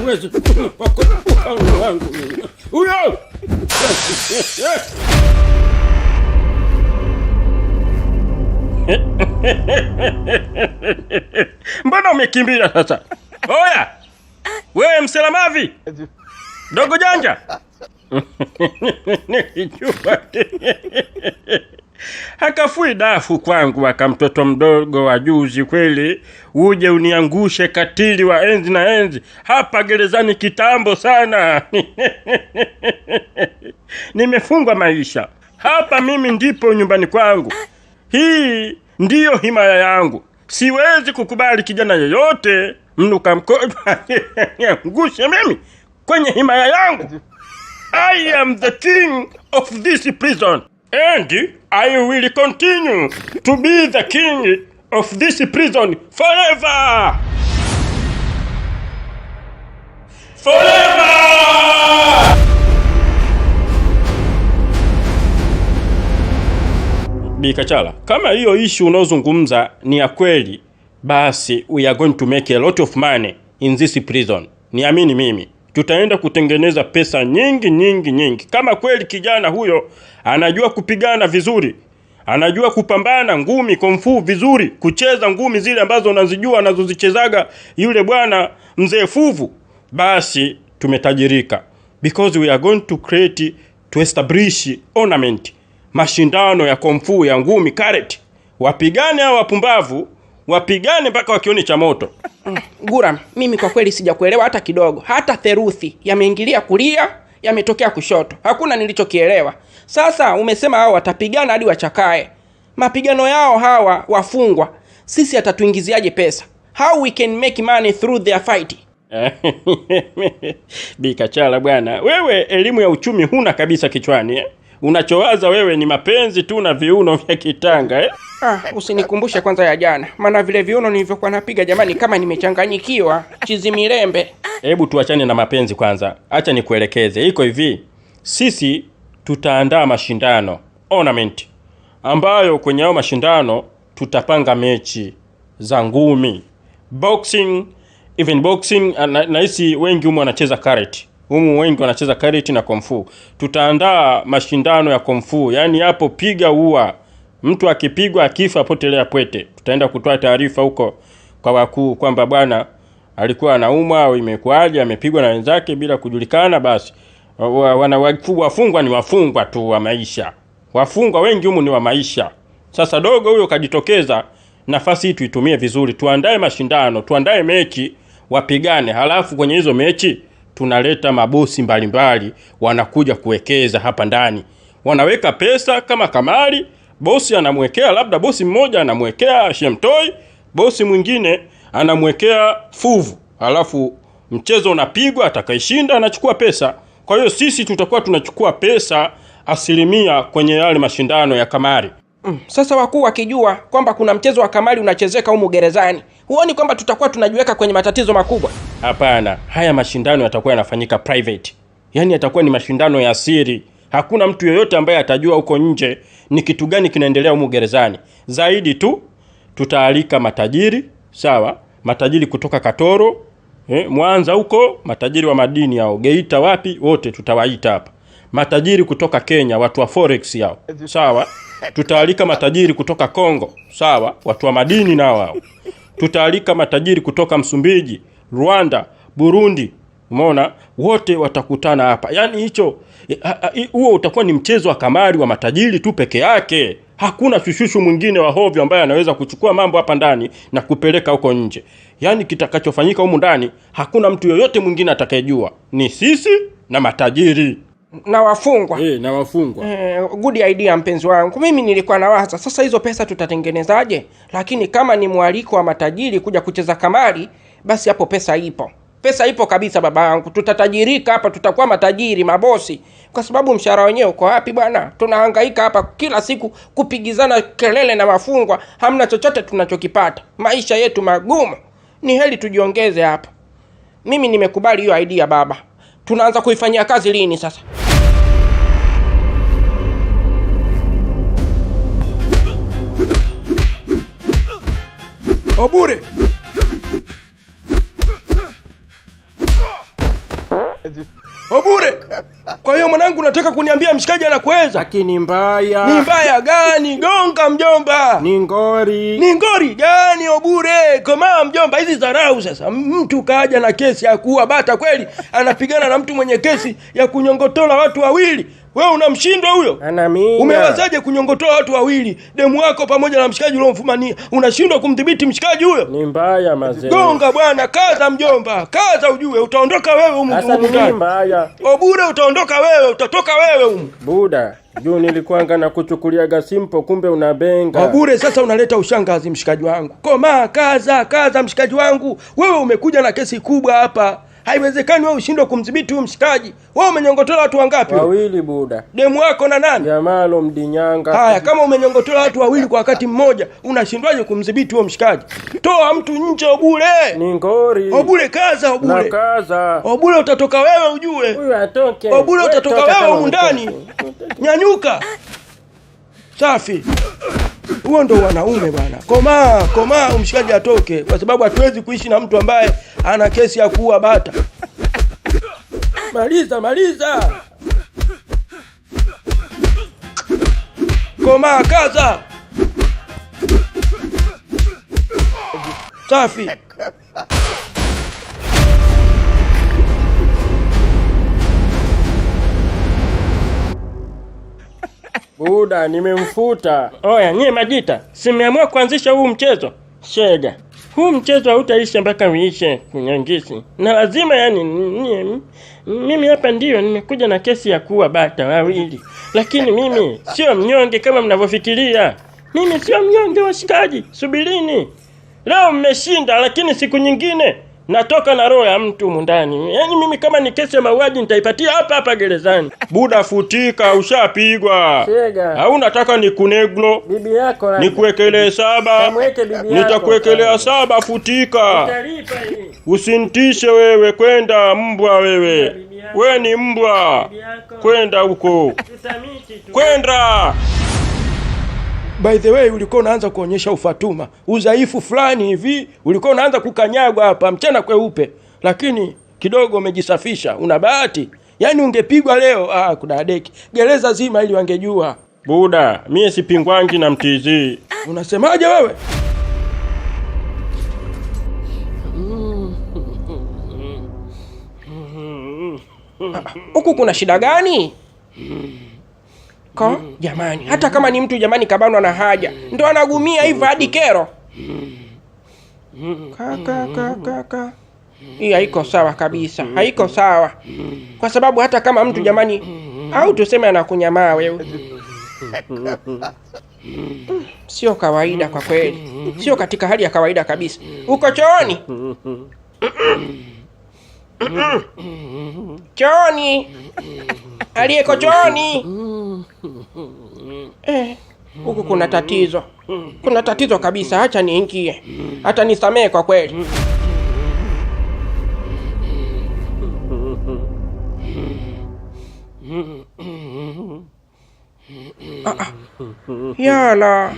hawezi kunipa wangu huyo. Mbona umekimbia sasa? Oya! Wewe mselamavi! Dogo janja! Hakafui dafu kwangu aka mtoto mdogo wa juzi kweli, uje uniangushe katili wa enzi na enzi hapa gerezani kitambo sana. Nimefungwa maisha hapa, mimi ndipo nyumbani kwangu, hii ndiyo himaya yangu. Siwezi kukubali kijana yoyote mnuka mkojo niangushe mimi kwenye himaya yangu. I am the king of this prison, and I will continue to be the king of this prison forever. Forever! Bikachala, kama hiyo issue unaozungumza ni ya kweli, basi we are going to make a lot of money in this prison. Niamini mimi, tutaenda kutengeneza pesa nyingi. Kama kweli kijana huyo anajua kupigana vizuri, anajua kupambana ngumi kung fu vizuri, kucheza ngumi zile ambazo unazijua anazozichezaga yule bwana mzee Fuvu, basi tumetajirika. Because we are going to establish ornament, mashindano ya kung fu ya ngumi karate. Wapigane hao wapumbavu, wapigane mpaka wakioni cha moto. Guram, mimi kwa kweli sijakuelewa hata kidogo. Hata theruthi yameingilia kulia, yametokea kushoto. Hakuna nilichokielewa. Sasa umesema hao watapigana hadi wachakae. Mapigano yao hawa wafungwa, sisi atatuingiziaje pesa? How we can make money through their fight? Bikachala bwana, wewe elimu ya uchumi huna kabisa kichwani Unachowaza wewe ni mapenzi tu na viuno vya kitanga Usinikumbushe kwanza ya jana. Maana vile viuno nilivyokuwa napiga jamani kama nimechanganyikiwa, chizi mirembe. Hebu tuachane na mapenzi kwanza. Acha nikuelekeze. Iko hivi. Sisi tutaandaa mashindano, ornament, ambayo kwenye hao mashindano tutapanga mechi za ngumi, boxing, even boxing na hisi wengi humu wanacheza karate. Wengi wanacheza karate na kung fu. Tutaandaa mashindano ya kung fu. Yaani hapo piga ua. Mtu akipigwa akifa potelea pwete. Tutaenda kutoa taarifa huko kwa wakuu kwamba bwana alikuwa anaumwa au imekuaje, amepigwa na wenzake bila kujulikana, basi wafungwa ni wafungwa tu wa maisha. Wafungwa wengi humu ni wa maisha. Sasa dogo huyo kajitokeza, nafasi hii tuitumie vizuri. Tuandae mashindano, tuandae mechi, wapigane. Halafu kwenye hizo mechi tunaleta mabosi mbalimbali wanakuja kuwekeza hapa ndani. Wanaweka pesa kama kamari, bosi anamwekea, labda bosi mmoja anamwekea Shemtoi, bosi mwingine anamwekea Fuvu. Halafu mchezo unapigwa, atakayeshinda anachukua pesa. Kwa hiyo sisi tutakuwa tunachukua pesa 10% kwenye yale mashindano ya kamari. Sasa wakuu wakijua kwamba kuna mchezo wa kamari unachezeka humu gerezani, huoni kwamba tutakuwa tunajiweka kwenye matatizo makubwa? Hapana, haya mashindano yatakuwa yanafanyika private. Yaani yatakuwa ni mashindano ya siri. Hakuna mtu yoyote ambaye atajua huko nje ni kitu gani kinaendelea humu gerezani. Zaidi tu tutaalika matajiri, sawa? Matajiri kutoka Katoro, Mwanza huko, matajiri wa madini hao, Geita wapi, wote tutawaita hapa. Matajiri kutoka Kenya, watu wa forex yao, sawa? Tutaalika matajiri kutoka Kongo, sawa? Watu wa madini nao hao. Tutaalika matajiri kutoka Msumbiji, Rwanda, Burundi. Umeona? Wote watakutana hapa. Yaani huo utakuwa ni mchezo wa kamari wa matajiri tu peke yake. Hakuna shushushu mwingine wa hovyo ambaye anaweza kuchukua mambo hapa ndani na kupeleka huko nje. Yaani kitakachofanyika humu ndani hakuna mtu yoyote mwingine atakayejua. Ni sisi na matajiri na wafungwa. Na wafungwa. Good idea mpenzi wangu. Mimi nilikuwa nawaza sasa hizo pesa tutatengenezaje? Lakini kama ni mwaliko wa matajiri kuja kucheza kamari, basi hapo pesa ipo. Pesa ipo kabisa baba yangu. Tutatajirika hapa, tutakuwa matajiri, mabosi. Kwa sababu mshahara wenyewe uko wapi bwana? Tunahangaika hapa kila siku kupigizana kelele na wafungwa, hamna chochote tunachokipata. Maisha yetu magumu. Ni heri tujiongeze hapa. Mimi nimekubali hiyo idea baba. Tunaanza kuifanyia kazi lini sasa? Obure! Obure. Kwa hiyo mwanangu unataka kuniambia mshikaji anakuweza? Lakini mbaya. Ni mbaya gani? Gonga mjomba. Ni ngori. Ni ngori gani Obure? Komaa mjomba, hizi dharau sasa. Mtu kaja na kesi ya kuua bata kweli, anapigana na mtu mwenye kesi ya kunyongotola watu wawili. Wewe unamshindwa huyo? Anamia. Umewezaje kunyongotoa watu wawili? Demu wako pamoja na mshikaji uliomfumania. Unashindwa kumdhibiti mshikaji huyo? Ni mbaya mazee. Gonga bwana, kaza mjomba. Kaza ujue utaondoka wewe humu. Sasa ni mbaya. Obure utaondoka wewe, utatoka wewe humu. Buda, juu nilikuanga na kuchukuliaga simple kumbe unabenga. Obure sasa unaleta ushangazi mshikaji wangu. Koma, kaza mshikaji wangu. Wewe umekuja na kesi kubwa hapa. Haiwezekani wewe ushindwe kumdhibiti huyo mshikaji. Wewe umenyongotola watu wangapi? Wawili buda. Demu wako na nani? Jamalo Mdinyanga. Haya, kama umenyongotola watu wawili kwa wakati mmoja, unashindwaje kumdhibiti huyo mshikaji? Toa mtu nje Obure. Ni ngori. Obure kaza Obure. Na kaza. Obure utatoka wewe ujue. Huyu atoke. Obure utatoka wewe humu ndani. Nyanyuka. Safi. Huo ndo wanaume bwana. Komaa umshikaji atoke, kwa sababu hatuwezi kuishi na mtu ambaye ana kesi ya kuua bata. Maliza. Komaa kaza. Safi. Buda, nimemfuta. Oya, nyie majita, simeamua kuanzisha huu mchezo. Shega. Huu mchezo hautaisha mpaka uishe kunyangisi. Na lazima yani mimi hapa ndio nimekuja na kesi ya kuua bata wawili. Lakini mimi sio mnyonge kama mnavyofikiria. Mimi sio mnyonge washikaji. Subirini. Leo mmeshinda, lakini siku nyingine natoka na roho ya mtu mundani. Yaani mimi kama ni kesi ya mauaji nitaipatia hapa gerezani. Buda futika, ushapigwa. Au unataka nikuneglo? Bibi yako nikuwekelee 7. Nitakuwekelea 7 futika. Utalipa hii. Usintishe wewe, kwenda mbwa wewe. Wewe ni mbwa. Kwenda huko. Kwenda. By the way, ulikuwa unaanza kuonyesha ufatuma, udhaifu fulani hivi, ulikuwa unaanza kukanyagwa hapa mchana kweupe, lakini kidogo umejisafisha, una bahati. Yaani ungepigwa leo, kudadeki gereza zima ili wangejua. Buda, mie sipingwangi na mtizi. Unasemaje wewe? Huku kuna shida gani? Jamani, hata kama ni mtu jamani kabanwa na haja, ndo anagumia hivyo hadi kero. Kaka. Hii haiko sawa kabisa, haiko sawa. Kwa sababu hata kama mtu jamani, au tuseme anakunyamaa wewe. Sio kawaida kwa kweli. Sio katika hali ya kawaida kabisa. Uko chooni? Chooni. Aliyeko chooni. Huku kuna tatizo. Kuna tatizo kabisa, acha niingie. Hata nisamee kwa kweli. Yala.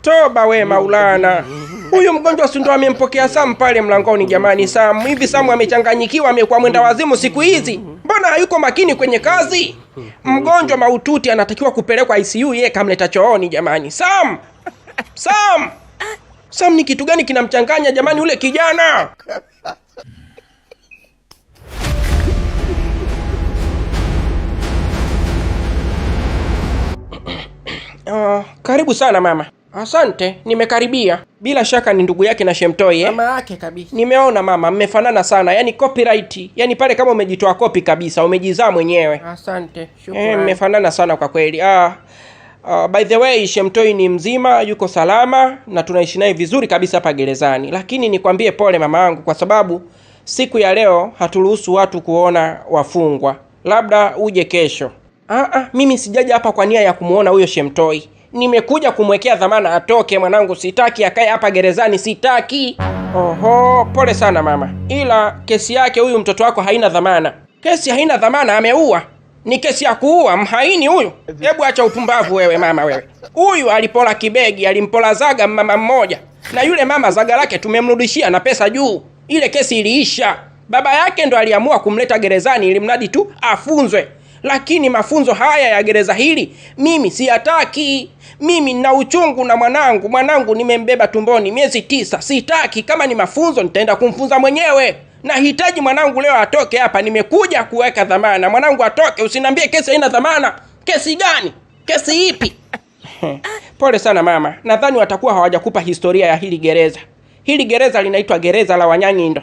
Toba we Maulana. Huyu mgonjwa si ndo amempokea Sam pale mlangoni jamani. Sam, hivi Sam amechanganyikiwa, amekuwa mwenda wazimu siku hizi. Mbona hayuko makini kwenye kazi? Mgonjwa mahututi anatakiwa kupelekwa ICU, yeye kamleta chooni jamani. Sam ni kitu gani kinamchanganya jamani ule kijana? Karibu sana mama. Asante, nimekaribia. Bila shaka ni ndugu yake na Shemtoi Mama yake kabisa. Nimeona mama, mmefanana sana. Yaani copyright. Yaani pale kama umejitoa copy kabisa, umejizaa mwenyewe. Asante, shukrani. Mmefanana sana kwa kweli. By the way, Shemtoi ni mzima, yuko salama na tunaishi naye vizuri kabisa hapa gerezani. Lakini nikwambie pole mama yangu, kwa sababu siku ya leo haturuhusu watu kuona wafungwa. Labda uje kesho. Mimi sijaja hapa kwa nia ya kumuona huyo Shemtoi. Nimekuja kumwekea dhamana atoke mwanangu, sitaki akae hapa gerezani, sitaki. Oho, pole sana mama. Ila kesi yake huyu mtoto wako haina dhamana. Kesi haina dhamana, ameua. Ni kesi ya kuua, mhaini huyu. Hebu acha upumbavu wewe mama wewe. Huyu alipola kibegi, alimpola zaga mama mmoja. Na yule mama zaga lake tumemrudishia na pesa juu. Ile kesi iliisha. Baba yake ndo aliamua kumleta gerezani ili mradi tu afunzwe. Lakini mafunzo haya ya gereza hili mimi siyataki. Mimi nina uchungu na mwanangu nimembeba tumboni miezi 9. Sitaki. Kama ni mafunzo nitaenda kumfunza mwenyewe. Nahitaji mwanangu leo atoke hapa. Nimekuja kuweka dhamana. Mwanangu atoke. Usiniambie kesi haina dhamana. Kesi gani? Kesi ipi? Pole sana mama. Nadhani watakuwa hawajakupa historia ya hili gereza. Hili gereza linaitwa gereza la Wanyang'indo.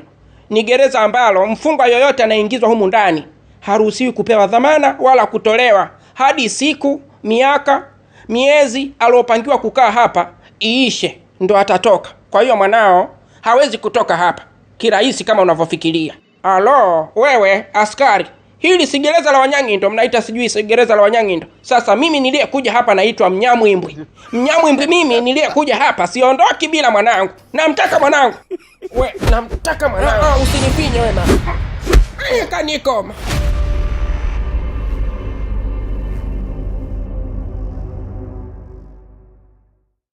Ni gereza ambalo mfungwa yoyote anaingizwa humu ndani haruhusiwi kupewa dhamana wala kutolewa hadi siku, miaka, miezi aliopangiwa kukaa hapa iishe ndo atatoka. Kwa hiyo mwanao hawezi kutoka hapa kirahisi kama unavyofikiria. Alo, wewe askari, hili si gereza la Wanyang'indo, mnaita sijui si gereza la Wanyang'indo. Sasa mimi niliyekuja hapa naitwa Mnyamwimbwi. Mnyamwimbwi mimi niliyekuja hapa, siondoki bila mwanangu. Namtaka mwanangu. Namtaka mwanangu. Usinifinye wewe mama. Kanikoma.